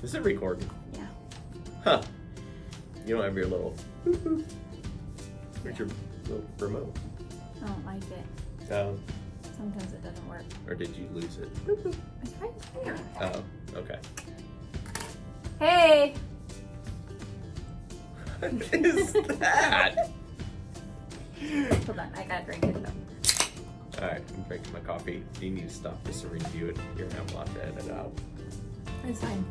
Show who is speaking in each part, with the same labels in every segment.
Speaker 1: Is it recording?
Speaker 2: Yeah.
Speaker 1: Huh. You don't have your little boop boop. Where's your little remote?
Speaker 2: I don't like it.
Speaker 1: Oh.
Speaker 2: Sometimes it doesn't work.
Speaker 1: Or did you lose it? Boop boop.
Speaker 2: It's right there.
Speaker 1: Oh, okay.
Speaker 2: Hey!
Speaker 1: What is that?
Speaker 2: Hold on, I gotta drink it though.
Speaker 1: Alright, I'm drinking my coffee. You need to stop this to review it. You're gonna have a lot to edit out.
Speaker 2: It's fine.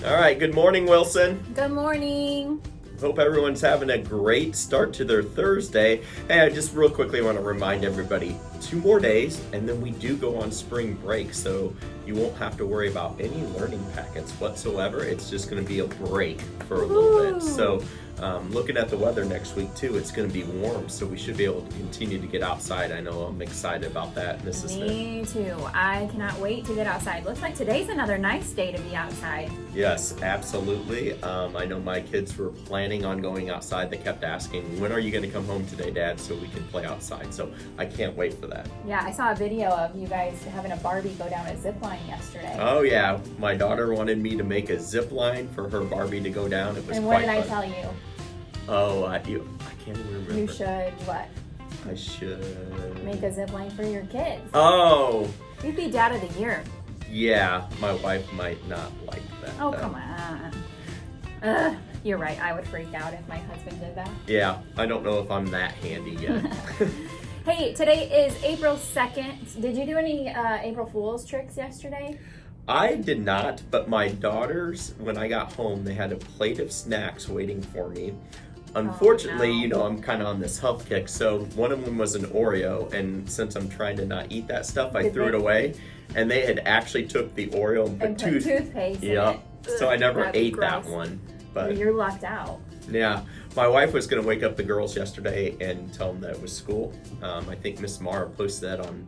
Speaker 1: Alright, good morning, Wilson.
Speaker 2: Good morning.
Speaker 1: Hope everyone's having a great start to their Thursday. Hey, I just real quickly want to remind everybody, 2 more days and then we do go on spring break, so you won't have to worry about any learning packets whatsoever. It's just going to be a break for a little bit. So looking at the weather next week too, it's going to be warm, so we should be able to continue to get outside. I know I'm excited about that, Mrs. Smith.
Speaker 2: Me too. I cannot wait to get outside. Looks like today's another nice day to be outside.
Speaker 1: Yes, absolutely. I know my kids were planning on going outside. They kept asking, when are you going to come home today, Dad, so we can play outside? So I can't wait for that.
Speaker 2: Yeah, I saw a video of you guys having a Barbie go down a zip line yesterday.
Speaker 1: Oh yeah, my daughter wanted me to make a zip line for her Barbie to go down. It was
Speaker 2: and what
Speaker 1: quite
Speaker 2: did
Speaker 1: fun.
Speaker 2: I tell you?
Speaker 1: Oh, I can't even remember.
Speaker 2: You should what?
Speaker 1: I should
Speaker 2: Make a zip line for your kids.
Speaker 1: Oh,
Speaker 2: You'd be dad of the year.
Speaker 1: yeah, my wife might not like that.
Speaker 2: Oh,
Speaker 1: though.
Speaker 2: come on. You're right. I would freak out if my husband did that.
Speaker 1: Yeah, I don't know if I'm that handy yet.
Speaker 2: Hey, today is April 2nd. Did you do any April Fool's tricks yesterday?
Speaker 1: I did not, but my daughters, when I got home, they had a plate of snacks waiting for me. Unfortunately,
Speaker 2: no.
Speaker 1: you know, I'm kind of on this health kick, so one of them was an Oreo, and since I'm trying to not eat that stuff, I threw it away, and they had actually took the Oreo and put
Speaker 2: toothpaste in it.
Speaker 1: So I never
Speaker 2: That'd be
Speaker 1: ate that
Speaker 2: gross.
Speaker 1: one. But
Speaker 2: You're lucked out.
Speaker 1: yeah, my wife was going to wake up the girls yesterday and tell them that it was school. I think Miss Mara posted that on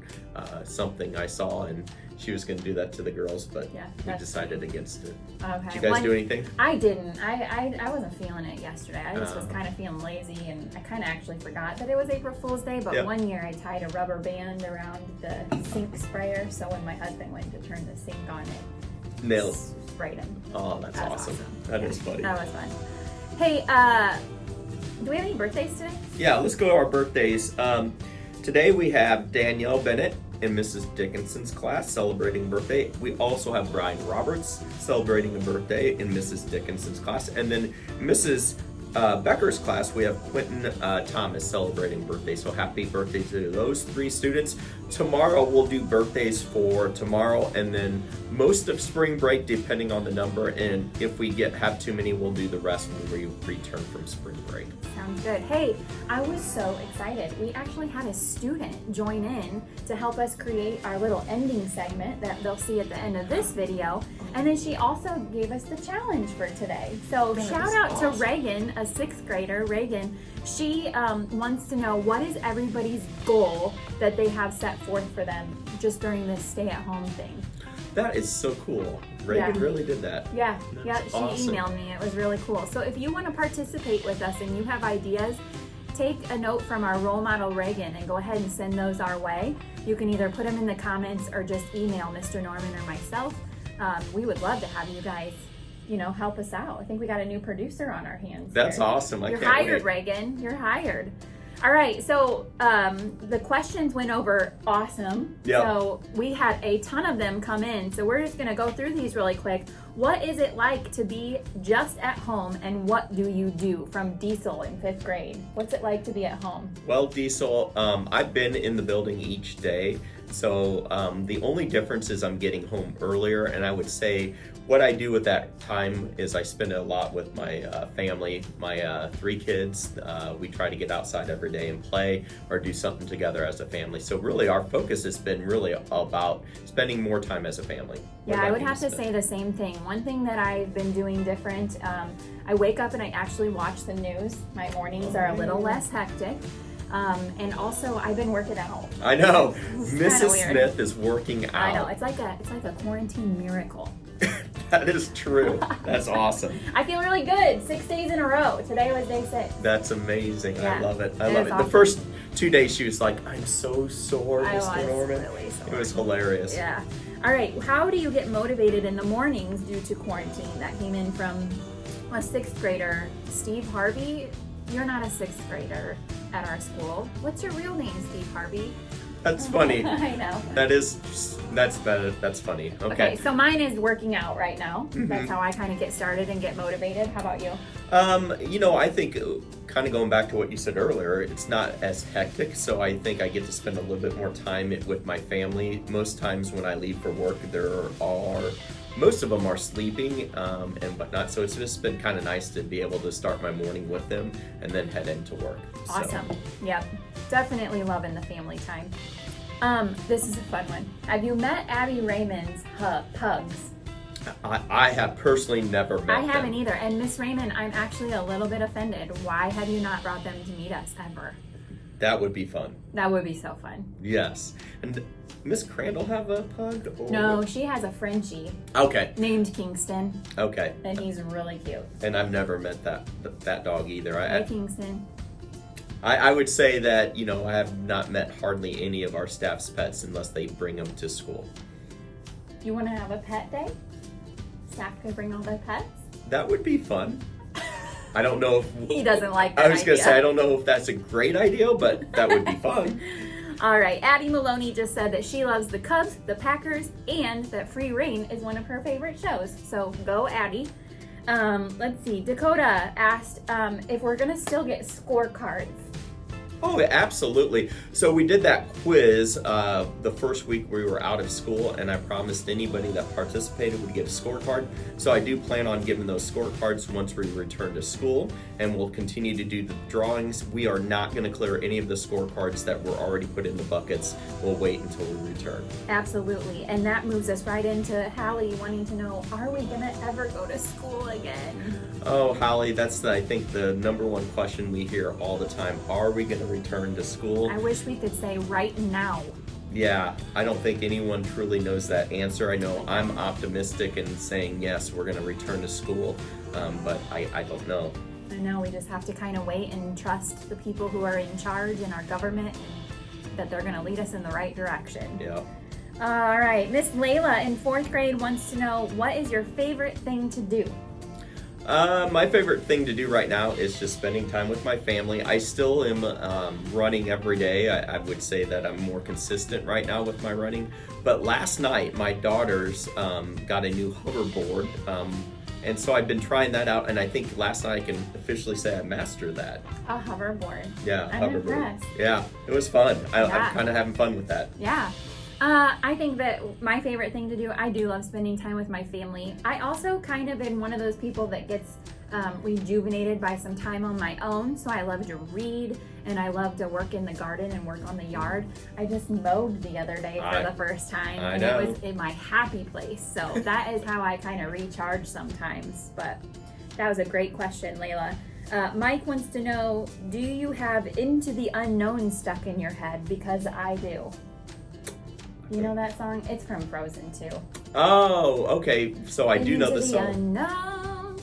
Speaker 1: something I saw, and she was going to do that to the girls, but
Speaker 2: Yeah,
Speaker 1: we
Speaker 2: that's
Speaker 1: decided against it.
Speaker 2: Okay.
Speaker 1: Did you guys do anything?
Speaker 2: I didn't. I wasn't feeling it yesterday. I just was
Speaker 1: Oh.
Speaker 2: kind of feeling lazy, and I kind of actually forgot that it was April Fool's Day. But
Speaker 1: Yeah.
Speaker 2: one year I tied a rubber band around the sink sprayer, so when my husband went to turn the sink on, it
Speaker 1: Nailed.
Speaker 2: sprayed him.
Speaker 1: Oh, that's
Speaker 2: That was
Speaker 1: awesome.
Speaker 2: awesome.
Speaker 1: That
Speaker 2: Yeah,
Speaker 1: is funny.
Speaker 2: That was fun. Hey, do we have any birthdays today?
Speaker 1: Yeah, let's go to our birthdays. Today we have Danielle Bennett in Mrs. Dickinson's class celebrating birthday. We also have Brian Roberts celebrating a birthday in Mrs. Dickinson's class. And then Mrs. Becker's class, we have Quentin Thomas celebrating birthday. So happy birthday to those 3 students. Tomorrow we'll do birthdays for tomorrow, and then most of spring break depending on the number. And if we have too many, we'll do the rest when we return from spring break.
Speaker 2: Sounds good. Hey, I was so excited. We actually had a student join in to help us create our little ending segment that they'll see at the end of this video. And then she also gave us the challenge for today. So
Speaker 1: That
Speaker 2: shout
Speaker 1: is
Speaker 2: out
Speaker 1: awesome.
Speaker 2: to Reagan, a 6th grader. Reagan, she wants to know, what is everybody's goal that they have set forth for them just during this stay-at-home thing?
Speaker 1: That is so cool. Reagan
Speaker 2: Yeah.
Speaker 1: really did that.
Speaker 2: Yeah,
Speaker 1: That's
Speaker 2: yeah, she
Speaker 1: awesome.
Speaker 2: emailed me. It was really cool. So if you want to participate with us and you have ideas, take a note from our role model Reagan and go ahead and send those our way. You can either put them in the comments or just email Mr. Norman or myself. We would love to have you guys, help us out. I think we got a new producer on our hands.
Speaker 1: That's
Speaker 2: here.
Speaker 1: awesome.
Speaker 2: You're
Speaker 1: can't
Speaker 2: hired,
Speaker 1: wait.
Speaker 2: Reagan. You're hired. All right, so the questions went over awesome.
Speaker 1: Yep.
Speaker 2: So we had a ton of them come in. So we're just gonna go through these really quick. What is it like to be just at home, and what do you do? From Diesel in 5th grade. What's it like to be at home?
Speaker 1: Well, Diesel, I've been in the building each day, so the only difference is I'm getting home earlier, and I would say what I do with that time is I spend it a lot with my family, my 3 kids. We try to get outside every day and play or do something together as a family. So really our focus has been really about spending more time as a family. What
Speaker 2: Yeah, I
Speaker 1: about
Speaker 2: would
Speaker 1: you,
Speaker 2: have to
Speaker 1: Smith?
Speaker 2: say the same thing. One thing that I've been doing different, I wake up and I actually watch the news. My mornings are a little less hectic. And also I've been working out.
Speaker 1: I know.
Speaker 2: It's kinda
Speaker 1: Mrs.
Speaker 2: weird.
Speaker 1: Smith is working out.
Speaker 2: I know, it's like a quarantine miracle.
Speaker 1: That is true. That's awesome.
Speaker 2: I feel really good. 6 days in a row. Today was day 6.
Speaker 1: That's amazing. I
Speaker 2: Yeah,
Speaker 1: love it. I
Speaker 2: it
Speaker 1: love
Speaker 2: is
Speaker 1: it.
Speaker 2: awesome.
Speaker 1: The 2 days she was like, I'm so sore,
Speaker 2: I
Speaker 1: Mr.
Speaker 2: was
Speaker 1: Norman.
Speaker 2: really sore.
Speaker 1: It was hilarious.
Speaker 2: Yeah. All right. How do you get motivated in the mornings due to quarantine? That came in from a 6th grader, Steve Harvey. You're not a 6th grader at our school. What's your real name, Steve Harvey?
Speaker 1: That's funny.
Speaker 2: I know.
Speaker 1: That's funny. Okay.
Speaker 2: So mine is working out right now.
Speaker 1: Mm-hmm.
Speaker 2: That's how I kind of get started and get motivated. How about you?
Speaker 1: I think kind of going back to what you said earlier, it's not as hectic, so I think I get to spend a little bit more time with my family. Most times when I leave for work, most of them are sleeping and whatnot, so it's just been kind of nice to be able to start my morning with them and then head into work.
Speaker 2: Awesome. Yep. Definitely loving the family time. This is a fun one. Have you met Abby Raymond's pugs?
Speaker 1: I have personally never met them.
Speaker 2: I haven't either. And Miss Raymond, I'm actually a little bit offended. Why have you not brought them to meet us ever?
Speaker 1: That would be fun.
Speaker 2: That would be so fun.
Speaker 1: Yes. And Miss Crandall have a pug? Or...
Speaker 2: No, she has a Frenchie.
Speaker 1: Okay.
Speaker 2: Named Kingston.
Speaker 1: Okay.
Speaker 2: And he's really cute.
Speaker 1: And I've never met that dog either.
Speaker 2: Hey, Kingston.
Speaker 1: I would say that, I have not met hardly any of our staff's pets unless they bring them to school.
Speaker 2: You want to have a pet day? Staff could bring all their pets?
Speaker 1: That would be fun. I don't know if...
Speaker 2: He doesn't like that
Speaker 1: I was going to
Speaker 2: idea.
Speaker 1: say, I don't know if that's a great idea, but that would be fun.
Speaker 2: All right, Addie Maloney just said that she loves the Cubs, the Packers, and that Free Reign is one of her favorite shows. So go, Addie. Let's see. Dakota asked if we're going to still get scorecards.
Speaker 1: Oh, absolutely. So we did that quiz the first week we were out of school, and I promised anybody that participated would get a scorecard. So I do plan on giving those scorecards once we return to school, and we'll continue to do the drawings. We are not going to clear any of the scorecards that were already put in the buckets. We'll wait until we return.
Speaker 2: Absolutely. And that moves us right into Hallie wanting to know, are we going to ever go to school again?
Speaker 1: Oh, Holly, that's, I think, the number one question we hear all the time. Are we going to return to school?
Speaker 2: I wish we could say right now.
Speaker 1: Yeah, I don't think anyone truly knows that answer. I know I'm optimistic in saying, yes, we're going to return to school, but I don't know.
Speaker 2: I know, we just have to kind of wait and trust the people who are in charge in our government and that they're going to lead us in the right direction.
Speaker 1: Yeah.
Speaker 2: All right, Miss Layla in 4th grade wants to know, what is your favorite thing to do?
Speaker 1: My favorite thing to do right now is just spending time with my family. I still am running every day. I would say that I'm more consistent right now with my running. But last night, my daughters got a new hoverboard. And so I've been trying that out. And I think last night I can officially say I mastered that.
Speaker 2: A hoverboard.
Speaker 1: Yeah,
Speaker 2: I'm
Speaker 1: hoverboard.
Speaker 2: impressed.
Speaker 1: Yeah, it was fun. I'm
Speaker 2: Yeah.
Speaker 1: kind of having fun with that.
Speaker 2: Yeah. I think that my favorite thing to do, I do love spending time with my family. I also kind of am one of those people that gets rejuvenated by some time on my own. So I love to read and I love to work in the garden and work on the yard. I just mowed the other day for the first time and it was in my happy place. So that is how I kind of recharge sometimes. But that was a great question, Layla. Mike wants to know, do you have Into the Unknown stuck in your head? Because I do. You know that song? It's from Frozen 2.
Speaker 1: Oh, okay. So I do know the song.
Speaker 2: Unknown.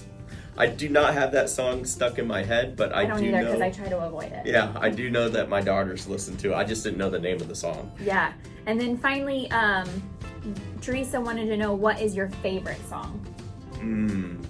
Speaker 1: I do not have that song stuck in my head, but I
Speaker 2: don't
Speaker 1: do
Speaker 2: either
Speaker 1: know.
Speaker 2: because I try to avoid it.
Speaker 1: Yeah, I do know that my daughters listen to it. I just didn't know the name of the song.
Speaker 2: Yeah. And then finally, Teresa wanted to know, what is your favorite song?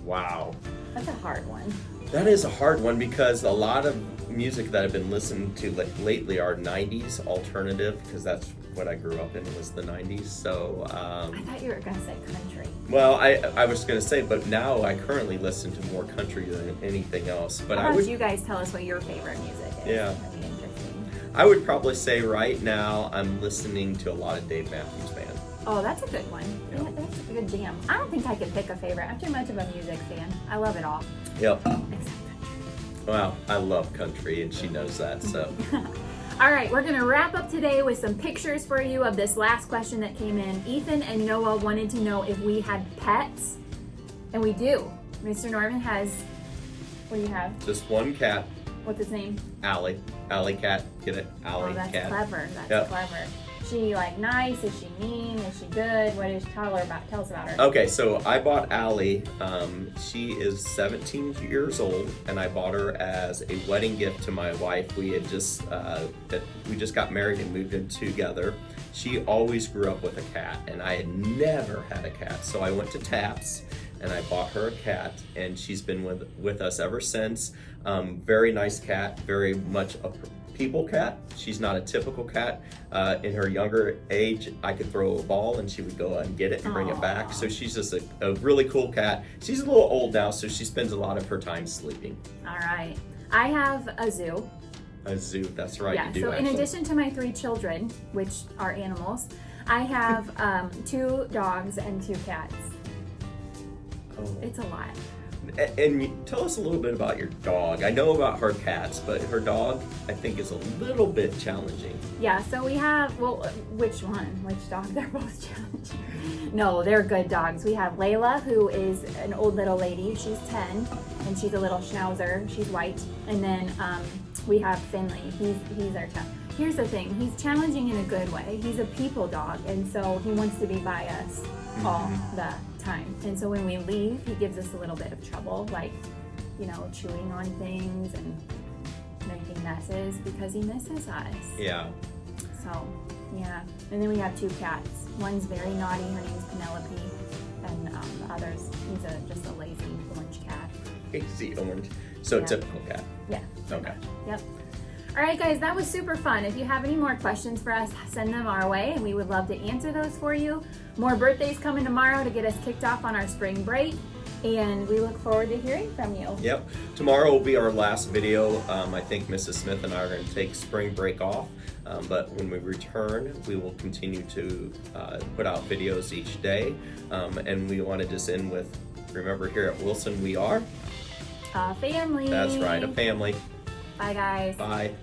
Speaker 1: Wow.
Speaker 2: That's a hard one.
Speaker 1: That is a hard one because a lot of music that I've been listening to lately are 90s alternative, because that's what I grew up in, was the 90s. So
Speaker 2: I thought you were going to say country.
Speaker 1: well, I was going to say, but now I currently listen to more country than anything else. But
Speaker 2: How
Speaker 1: I
Speaker 2: about
Speaker 1: would
Speaker 2: you guys tell us what your favorite music is?
Speaker 1: Yeah.
Speaker 2: That'd be interesting.
Speaker 1: I would probably say right now I'm listening to a lot of Dave Matthews Band.
Speaker 2: Oh, that's a good one.
Speaker 1: Yeah.
Speaker 2: Yeah, that's a good jam. I don't think I could pick a favorite. I'm too much of a music fan. I love it all.
Speaker 1: Yep.
Speaker 2: Except country.
Speaker 1: Wow, I love country and she knows that, so.
Speaker 2: All right, we're gonna wrap up today with some pictures for you of this last question that came in. Ethan and Noah wanted to know if we had pets, and we do. Mr. Norman has, what do you have?
Speaker 1: Just one cat,
Speaker 2: What's his name?
Speaker 1: Allie. Alley cat, get it? Alley
Speaker 2: Oh, that's
Speaker 1: cat.
Speaker 2: clever. That's
Speaker 1: Yep.
Speaker 2: clever. she like nice? Is she mean? Is she good? Tell us about her.
Speaker 1: Okay, so I bought Allie. She is 17 years old, and I bought her as a wedding gift to my wife. We just got married and moved in together. She always grew up with a cat, and I had never had a cat. So I went to Taps, and I bought her a cat, and she's been with us ever since. Very nice cat, very much a people cat. She's not a typical cat. In her younger age, I could throw a ball and she would go and get it and bring it back. So she's just a really cool cat. She's a little old now, so she spends a lot of her time sleeping.
Speaker 2: All right. I have a zoo.
Speaker 1: A zoo, that's right.
Speaker 2: Yeah,
Speaker 1: you do,
Speaker 2: so
Speaker 1: actually.
Speaker 2: in addition to my 3 children, which are animals, I have 2 dogs and 2 cats.
Speaker 1: Oh.
Speaker 2: It's a lot.
Speaker 1: And tell us a little bit about your dog. I know about her cats, but her dog, I think, is a little bit challenging.
Speaker 2: Yeah, so we have, well, which one? Which dog? They're both challenging. No, they're good dogs. We have Layla, who is an old little lady. She's 10, and she's a little schnauzer. She's white. And then we have Finley. He's our child. Here's the thing. He's challenging in a good way. He's a people dog, and so he wants to be by us all the time. And so when we leave, he gives us a little bit of trouble, like, chewing on things and making messes because he misses us.
Speaker 1: Yeah.
Speaker 2: So, yeah. And then we have 2 cats. One's very naughty. Her name's Penelope. And the other's, just a lazy orange cat.
Speaker 1: Lazy orange. So
Speaker 2: Yeah.
Speaker 1: typical cat.
Speaker 2: Yeah.
Speaker 1: Okay.
Speaker 2: Yep. All right, guys, that was super fun. If you have any more questions for us, send them our way, and we would love to answer those for you. More birthdays coming tomorrow to get us kicked off on our spring break, and we look forward to hearing from you.
Speaker 1: Yep. Tomorrow will be our last video. I think Mrs. Smith and I are going to take spring break off, but when we return, we will continue to put out videos each day, and we want to just end with, remember, here at Wilson, we are
Speaker 2: A family.
Speaker 1: That's right, a family.
Speaker 2: Bye, guys.
Speaker 1: Bye.